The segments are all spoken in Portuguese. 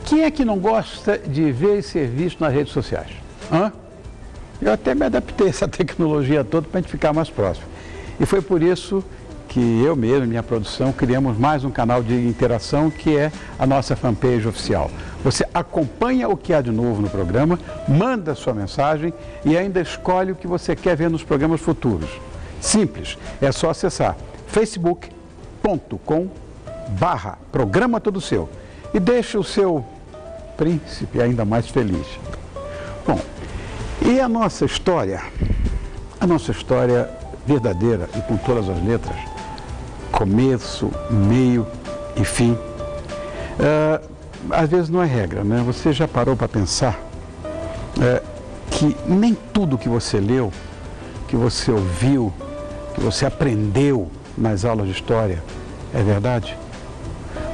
Quem é que não gosta de ver e ser visto nas redes sociais? Hã? Eu até me adaptei a essa tecnologia toda para a gente ficar mais próximo. E foi por isso que eu mesmo, minha produção, criamos mais um canal de interação que é a nossa fanpage oficial. Você acompanha o que há de novo no programa, manda sua mensagem e ainda escolhe o que você quer ver nos programas futuros. Simples, é só acessar facebook.com/programa todo seu e deixe o seu príncipe ainda mais feliz. Bom, e a nossa história verdadeira e com todas as letras, começo, meio e fim, às vezes não é regra, né? Você já parou para pensar que nem tudo que você leu, que você ouviu, que você aprendeu nas aulas de história é verdade?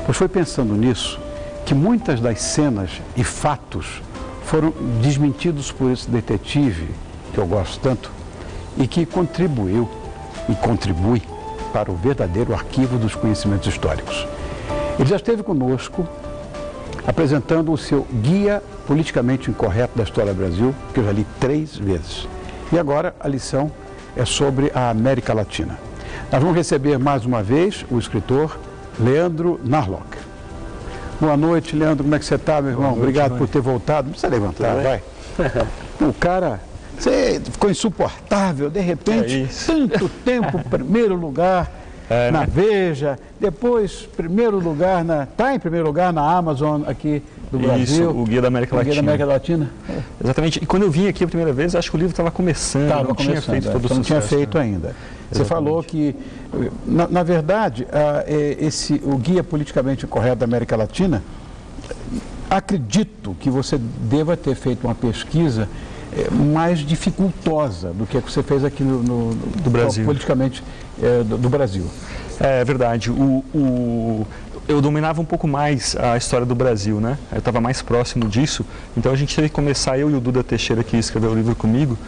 Pois foi pensando nisso que muitas das cenas e fatos foram desmentidos por esse detetive, que eu gosto tanto, e que contribuiu e contribui para o verdadeiro arquivo dos conhecimentos históricos. Ele já esteve conosco apresentando o seu Guia Politicamente Incorreto da História do Brasil, que eu já li 3 vezes. E agora a lição é sobre a América Latina. Nós vamos receber mais uma vez o escritor Leandro Narlock. Boa noite, Leandro. Como é que você está, meu irmão? Obrigado por ter voltado. Não precisa levantar, vai. O cara, você ficou insuportável, de repente, tanto tempo, primeiro lugar na Veja, depois primeiro lugar está em primeiro lugar na Amazon aqui do Brasil. Isso, o Guia da América Latina. O Guia da América Latina. Exatamente. E quando eu vim aqui a primeira vez, acho que o livro estava começando, não tinha feito todo o sucesso. Não tinha feito ainda. Você falou que, na verdade, o Guia Politicamente Incorreto da América Latina, acredito que você deva ter feito uma pesquisa mais dificultosa do que você fez aqui do Brasil. Politicamente do Brasil. É verdade. Eu dominava um pouco mais a história do Brasil, né? Eu estava mais próximo disso, então a gente teve que começar, eu e o Duda Teixeira, que escreveu o livro comigo,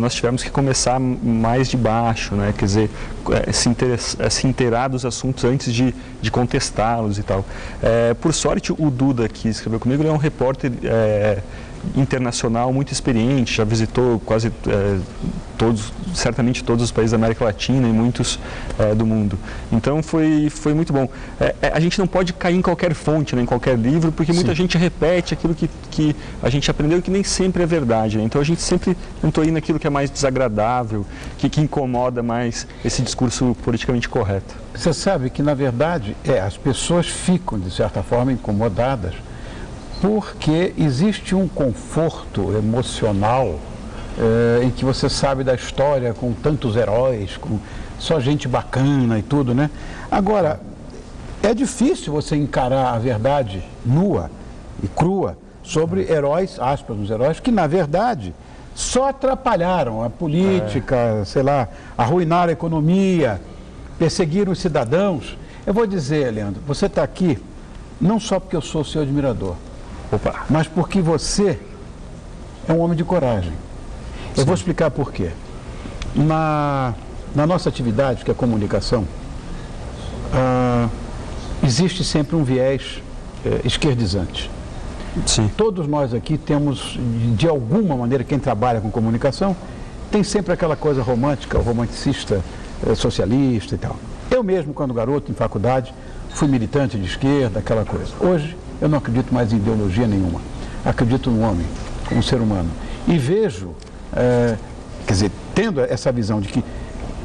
nós tivemos que começar mais de baixo, né? Quer dizer, se inteirar dos assuntos antes de contestá-los e tal. Por sorte, o Duda, que escreveu comigo, ele é um repórter internacional muito experiente, já visitou quase certamente todos os países da América Latina e muitos do mundo. Então foi muito bom. A gente não pode cair em qualquer fonte, né, em qualquer livro, porque muita gente repete aquilo que a gente aprendeu e que nem sempre é verdade, né? Então a gente sempre tentou ir naquilo que é mais desagradável, que incomoda mais esse discurso politicamente correto. Você sabe que, na verdade, as pessoas ficam, de certa forma, incomodadas porque existe um conforto emocional em que você sabe da história com tantos heróis, com só gente bacana e tudo, né? Agora, é difícil você encarar a verdade nua e crua sobre heróis, aspas, os heróis, que na verdade só atrapalharam a política, sei lá, arruinaram a economia, perseguiram os cidadãos. Eu vou dizer, Leandro, você está aqui não só porque eu sou seu admirador, mas porque você é um homem de coragem. Eu vou explicar por quê. Na nossa atividade, que é a comunicação, existe sempre um viés esquerdizante. Sim. Todos nós aqui temos, de alguma maneira, quem trabalha com comunicação, tem sempre aquela coisa romântica, romanticista, socialista e tal. Eu mesmo, quando garoto, em faculdade, fui militante de esquerda, aquela coisa. Hoje, eu não acredito mais em ideologia nenhuma. Acredito no homem, como ser humano. E vejo, quer dizer, tendo essa visão de que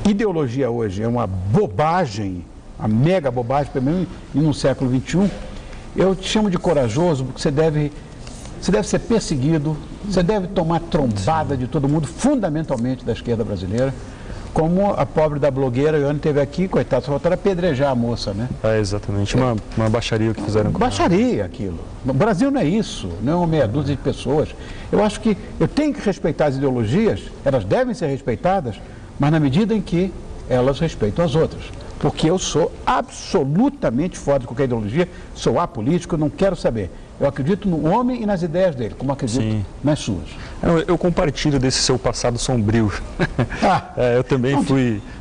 ideologia hoje é uma bobagem, uma mega bobagem, pelo menos no século XXI, eu te chamo de corajoso porque você deve ser perseguido, você deve tomar trombada de todo mundo, fundamentalmente da esquerda brasileira, como a pobre da blogueira, Iane, teve aqui, coitado, só faltaram apedrejar a moça, né? Exatamente, uma baixaria que fizeram com baixaria aquilo. No Brasil não é isso, não é uma meia dúzia de pessoas. Eu acho que eu tenho que respeitar as ideologias, elas devem ser respeitadas, mas na medida em que elas respeitam as outras. porque eu sou absolutamente fora de qualquer ideologia, sou apolítico, não quero saber. Eu acredito no homem e nas ideias dele, como acredito Sim. nas suas. Eu compartilho desse seu passado sombrio. Eu também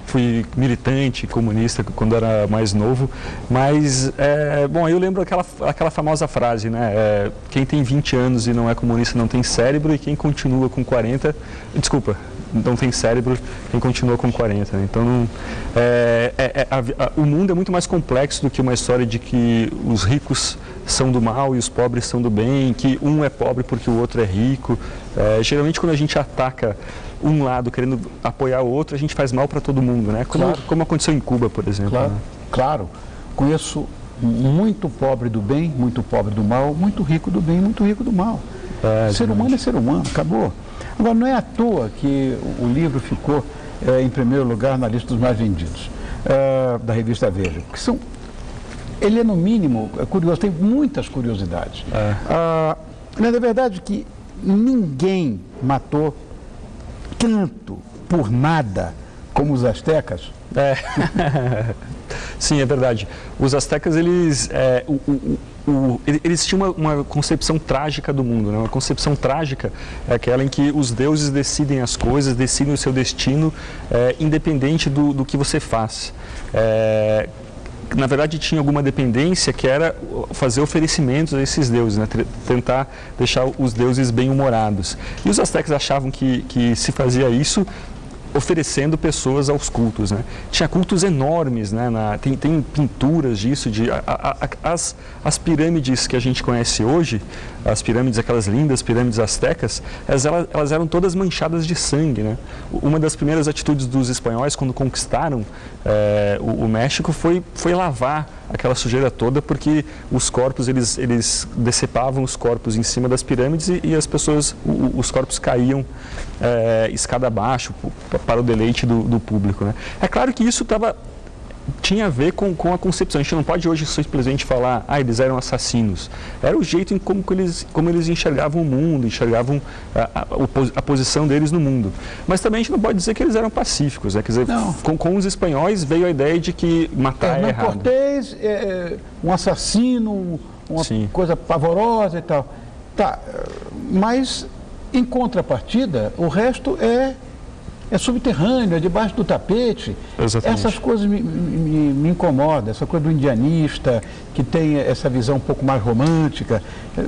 fui militante comunista quando era mais novo, mas, bom, eu lembro aquela famosa frase, né? Quem tem 20 anos e não é comunista não tem cérebro, e quem continua com 40, desculpa, não tem cérebro, quem continua com 40. Né? Então, o mundo é muito mais complexo do que uma história de que os ricos são do mal e os pobres são do bem, que um é pobre porque o outro é rico. Geralmente, quando a gente ataca um lado querendo apoiar o outro, a gente faz mal para todo mundo, né? Como aconteceu em Cuba, por exemplo. Claro, né? Claro. Conheço muito pobre do bem, muito pobre do mal, muito rico do bem, muito rico do mal. Ser humano é ser humano, acabou. Agora, não é à toa que o livro ficou em primeiro lugar na lista dos mais vendidos da revista Veja, porque ele é, no mínimo, curioso, tem muitas curiosidades. Na verdade, que ninguém matou tanto por nada como os astecas. Sim, é verdade. Os astecas, eles tinham uma concepção trágica do mundo, né? Uma concepção trágica é aquela em que os deuses decidem as coisas, decidem o seu destino, independente do que você faz. Na verdade, tinha alguma dependência que era fazer oferecimentos a esses deuses, né? Tentar deixar os deuses bem-humorados. E os astecas achavam que se fazia isso oferecendo pessoas aos cultos, né? Tinha cultos enormes, né? Tem pinturas disso, as pirâmides que a gente conhece hoje, as pirâmides, aquelas lindas pirâmides astecas, elas eram todas manchadas de sangue, né? Uma das primeiras atitudes dos espanhóis quando conquistaram o México foi lavar aquela sujeira toda, porque os corpos, eles decepavam os corpos em cima das pirâmides e as pessoas, os corpos caíam escada abaixo para o deleite do público, né? É claro que isso tinha a ver com a concepção. A gente não pode hoje simplesmente falar, eles eram assassinos. Era o jeito em como eles enxergavam o mundo, enxergavam a posição deles no mundo. Mas também a gente não pode dizer que eles eram pacíficos, né? Quer dizer, com os espanhóis veio a ideia de que matar é errado. Cortés, um assassino, uma coisa pavorosa e tal. Tá, mas em contrapartida, o resto é subterrâneo, é debaixo do tapete. Exatamente. Essas coisas me incomodam, essa coisa do indianista, que tem essa visão um pouco mais romântica.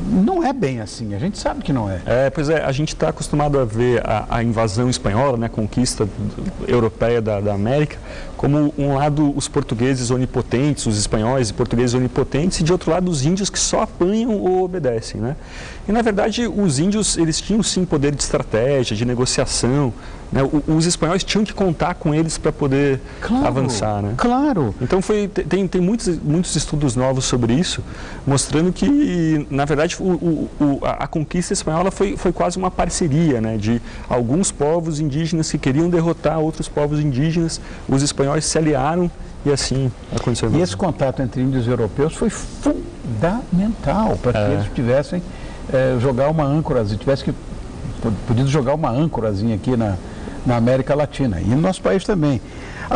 Não é bem assim, a gente sabe que não é. Pois é, a gente está acostumado a ver a invasão espanhola, né, a conquista europeia da América, como um lado os portugueses onipotentes, os espanhóis e portugueses onipotentes, e de outro lado os índios que só apanham ou obedecem, né? E na verdade os índios, eles tinham sim poder de estratégia, de negociação, né? Os espanhóis tinham que contar com eles para poder avançar, né? Claro. Então tem muitos estudos novos sobre isso, mostrando que na verdade a conquista espanhola foi quase uma parceria, né, de alguns povos indígenas que queriam derrotar outros povos indígenas. Os espanhóis se aliaram e assim aconteceu. E esse contato entre índios e europeus foi fundamental para que eles tivessem jogar uma âncora, tivessem podido jogar uma âncораzinha aqui na América Latina e no nosso país também.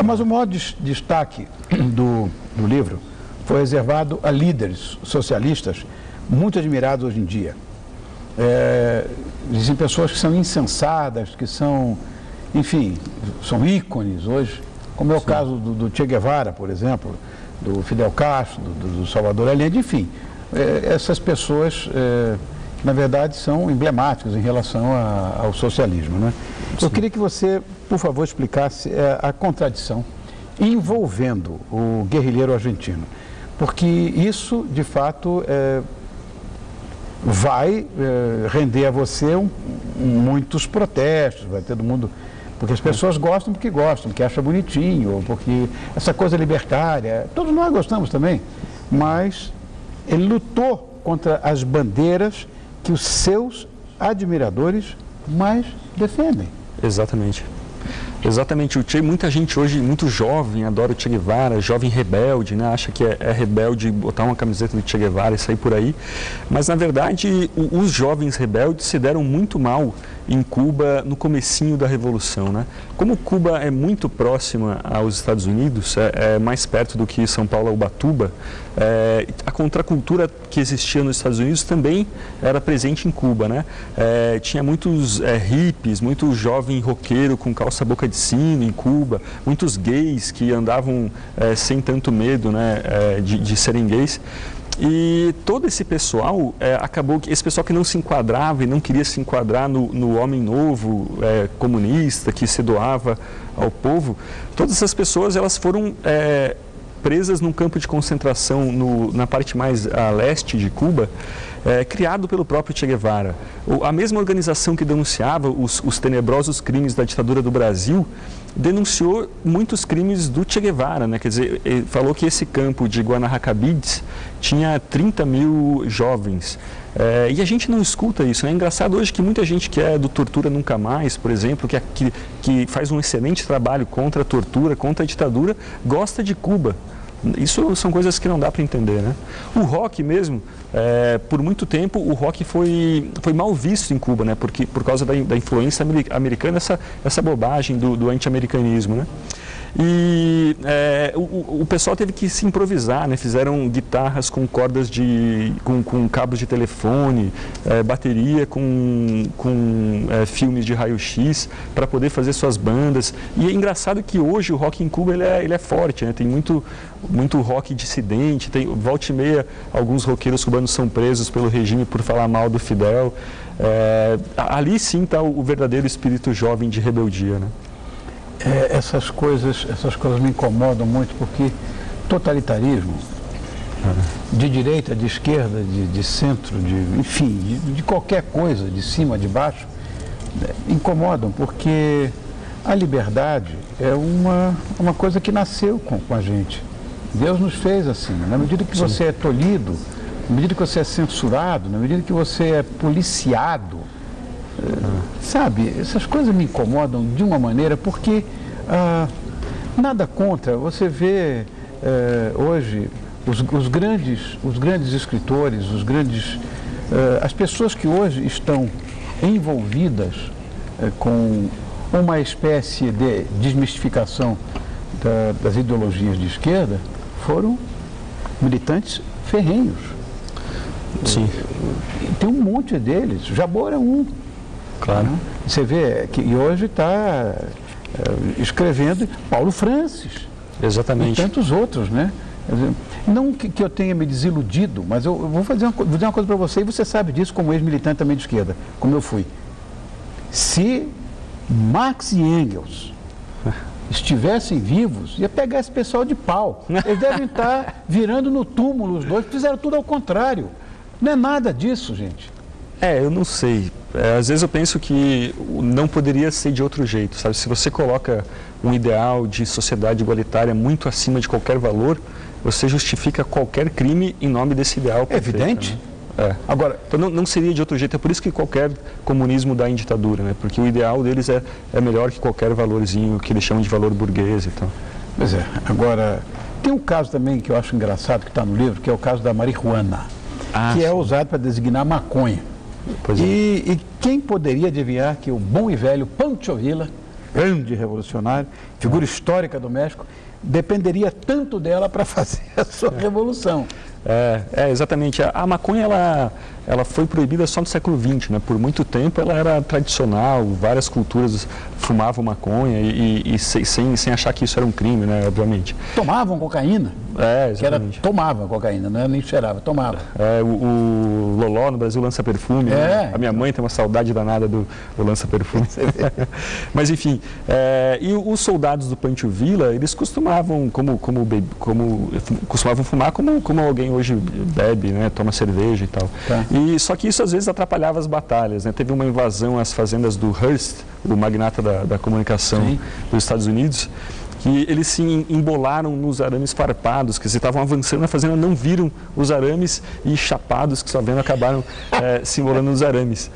Mas o maior destaque do livro foi reservado a líderes socialistas muito admirados hoje em dia. Existem pessoas que são insensadas, que são, enfim, são ícones hoje, como é o caso do Che Guevara, por exemplo, do Fidel Castro, do Salvador Allende, enfim. Essas pessoas, na verdade, são emblemáticas em relação ao socialismo, né? Eu queria que você, por favor, explicasse a contradição envolvendo o guerrilheiro argentino, porque isso, de fato, vai render a você muitos protestos, vai todo mundo, porque as pessoas gostam, porque acham bonitinho, ou porque essa coisa libertária, todos nós gostamos também, mas ele lutou contra as bandeiras que os seus admiradores mais defendem. Exatamente. Exatamente. Muita gente hoje, muito jovem, adora o Che Guevara, jovem rebelde, né? Acha que é rebelde botar uma camiseta do Che Guevara e sair por aí. Mas, na verdade, os jovens rebeldes se deram muito mal em Cuba no comecinho da Revolução, né? Como Cuba é muito próxima aos Estados Unidos, é mais perto do que São Paulo a Ubatuba, a contracultura que existia nos Estados Unidos também era presente em Cuba, né? Tinha muitos hippies, muito jovem roqueiro com calça boca de sino em Cuba, muitos gays que andavam sem tanto medo, né, de serem gays. E todo esse pessoal, esse pessoal que não se enquadrava e não queria se enquadrar no homem novo, comunista, que se doava ao povo, todas essas pessoas elas foram presas num campo de concentração na parte mais a leste de Cuba, criado pelo próprio Che Guevara. A mesma organização que denunciava os tenebrosos crimes da ditadura do Brasil, denunciou muitos crimes do Che Guevara, né? Quer dizer, ele falou que esse campo de Guanahacabides tinha 30 mil jovens. E a gente não escuta isso, né? É engraçado hoje que muita gente que é do Tortura Nunca Mais, por exemplo, que faz um excelente trabalho contra a tortura, contra a ditadura, gosta de Cuba. Isso são coisas que não dá para entender, né? O rock mesmo, por muito tempo, o rock foi mal visto em Cuba, né? Porque, por causa da influência americana, essa bobagem do anti-americanismo, né? E o pessoal teve que se improvisar, né? Fizeram guitarras com cordas com cabos de telefone, bateria com filmes de raio-x para poder fazer suas bandas. E é engraçado que hoje o rock em Cuba ele é forte, né? Tem muito rock dissidente, volta e meia alguns roqueiros cubanos são presos pelo regime por falar mal do Fidel. Ali sim está o verdadeiro espírito jovem de rebeldia, né? Essas coisas me incomodam muito porque totalitarismo, de direita, de esquerda, de centro, enfim, de qualquer coisa, de cima, de baixo, incomodam porque a liberdade é uma coisa que nasceu com a gente. Deus nos fez assim. Na medida que você é tolhido, na medida que você é censurado, na medida que você é policiado, sabe, essas coisas me incomodam de uma maneira porque nada contra. Você vê hoje os grandes escritores, as pessoas que hoje estão envolvidas com uma espécie de desmistificação das ideologias de esquerda foram militantes ferrenhos. Sim. Tem um monte deles. Jabor é um. Claro. Você vê que e hoje está escrevendo Paulo Francis. Exatamente. E tantos outros, né? Não que eu tenha me desiludido, mas eu vou dizer uma coisa para você, e você sabe disso como ex-militante também de esquerda, como eu fui. Se Marx e Engels estivessem vivos, ia pegar esse pessoal de pau. Eles devem estar virando no túmulo os dois, fizeram tudo ao contrário. Não é nada disso, gente. Eu não sei. Às vezes eu penso que não poderia ser de outro jeito, sabe? Se você coloca um ideal de sociedade igualitária muito acima de qualquer valor, você justifica qualquer crime em nome desse ideal. É evidente. Né? Agora, então não seria de outro jeito. É por isso que qualquer comunismo dá em ditadura, né? Porque o ideal deles é melhor que qualquer valorzinho que eles chamam de valor burguês e tal. Pois é. Agora, tem um caso também que eu acho engraçado que está no livro, que é o caso da marihuana, que é usado para designar maconha. E quem poderia adivinhar que o bom e velho Pancho Villa, grande revolucionário, figura histórica do México, dependeria tanto dela para fazer a sua revolução. Exatamente. A maconha ela foi proibida só no século XX, né? Por muito tempo ela era tradicional, várias culturas fumavam maconha e sem achar que isso era um crime, né? Obviamente. Tomavam cocaína. Exatamente. Tomava cocaína, não nem cheirava, tomava. O Loló no Brasil lança perfume. Né? A minha mãe tem uma saudade danada do lança perfume. Mas enfim, e os soldados do Pancho Villa, eles costumavam costumavam fumar como alguém hoje bebe, né? Toma cerveja e tal. Tá. Só que isso às vezes atrapalhava as batalhas, né? Teve uma invasão às fazendas do Hearst, o magnata da comunicação dos Estados Unidos, que eles se embolaram nos arames farpados, que estavam avançando na fazenda, não viram os arames e chapados que só vendo acabaram se embolando nos arames.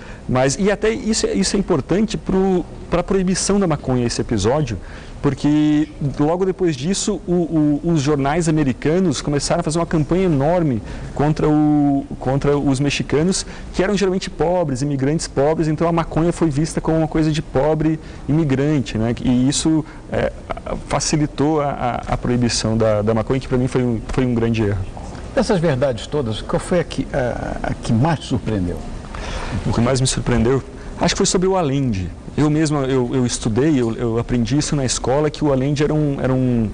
E até isso é importante para a proibição da maconha, esse episódio, porque logo depois disso os jornais americanos começaram a fazer uma campanha enorme contra os mexicanos, que eram geralmente pobres, imigrantes pobres, então a maconha foi vista como uma coisa de pobre imigrante, né? E isso facilitou a proibição da maconha, que para mim foi um grande erro. Dessas verdades todas, qual foi a que mais te surpreendeu? O que mais me surpreendeu, acho que foi sobre o Allende. Eu mesmo, eu estudei, eu aprendi isso na escola, que o Allende era o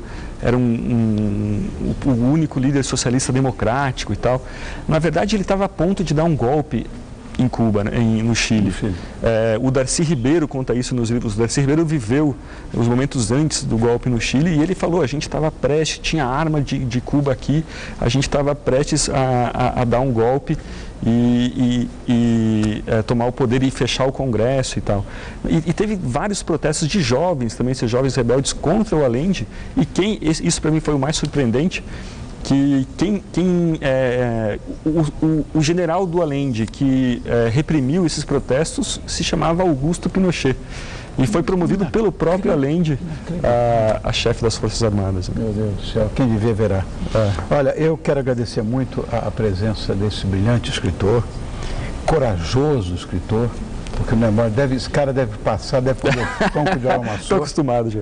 único líder socialista democrático e tal. Na verdade, ele estava a ponto de dar um golpe em Cuba, né, no Chile. O Darcy Ribeiro conta isso nos livros. O Darcy Ribeiro viveu os momentos antes do golpe no Chile e ele falou, a gente estava prestes, tinha arma de Cuba aqui, a gente estava prestes a dar um golpe e tomar o poder e fechar o Congresso e tal. E teve vários protestos de jovens também, esses jovens rebeldes contra o Allende, e isso para mim foi o mais surpreendente, que o general do Allende que reprimiu esses protestos se chamava Augusto Pinochet e foi promovido pelo próprio Allende a chefe das Forças Armadas. Meu Deus do céu, quem viver verá. Olha, eu quero agradecer muito a presença desse brilhante escritor, corajoso escritor, porque esse cara deve passar, deve comer pão de alma. Estou acostumado já.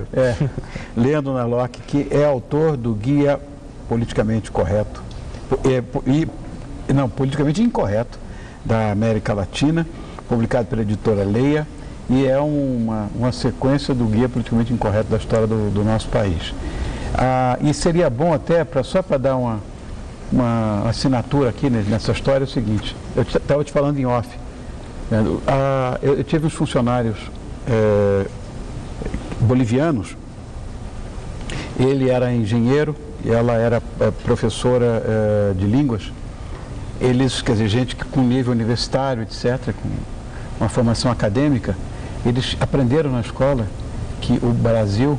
Leandro Narlock, que é autor do Guia Politicamente Correto, politicamente incorreto, da América Latina, publicado pela editora Leia, e é uma sequência do Guia Politicamente Incorreto da história do nosso país. E seria bom até, só para dar uma assinatura aqui nessa história, é o seguinte, eu estava te falando em off, eu tive uns funcionários bolivianos, ele era engenheiro, e ela era professora de línguas. Eles, quer dizer, gente com nível universitário, etc., com uma formação acadêmica, eles aprenderam na escola que o Brasil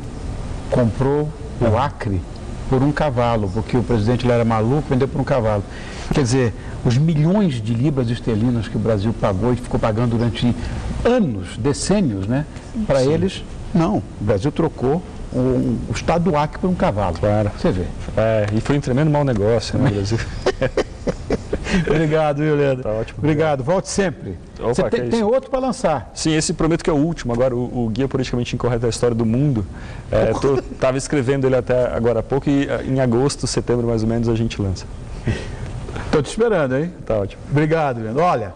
comprou o Acre por um cavalo, porque o presidente lá era maluco, vendeu por um cavalo. Quer dizer, os milhões de libras esterlinas que o Brasil pagou e ficou pagando durante anos, decênios, né? Para eles, não. O Brasil trocou o estado do Acre por um cavalo. Claro. Você vê. E foi um tremendo mau negócio, né, Brasil? Obrigado, viu, Leandro? Tá ótimo. Obrigado. Volte sempre. Opa, você tem outro para lançar. Sim, esse prometo que é o último. Agora, o Guia Politicamente Incorreto da História do Mundo. Estava escrevendo ele até agora há pouco e em agosto, setembro mais ou menos, a gente lança. Estou te esperando, hein? Tá ótimo. Obrigado, Leandro. Olha...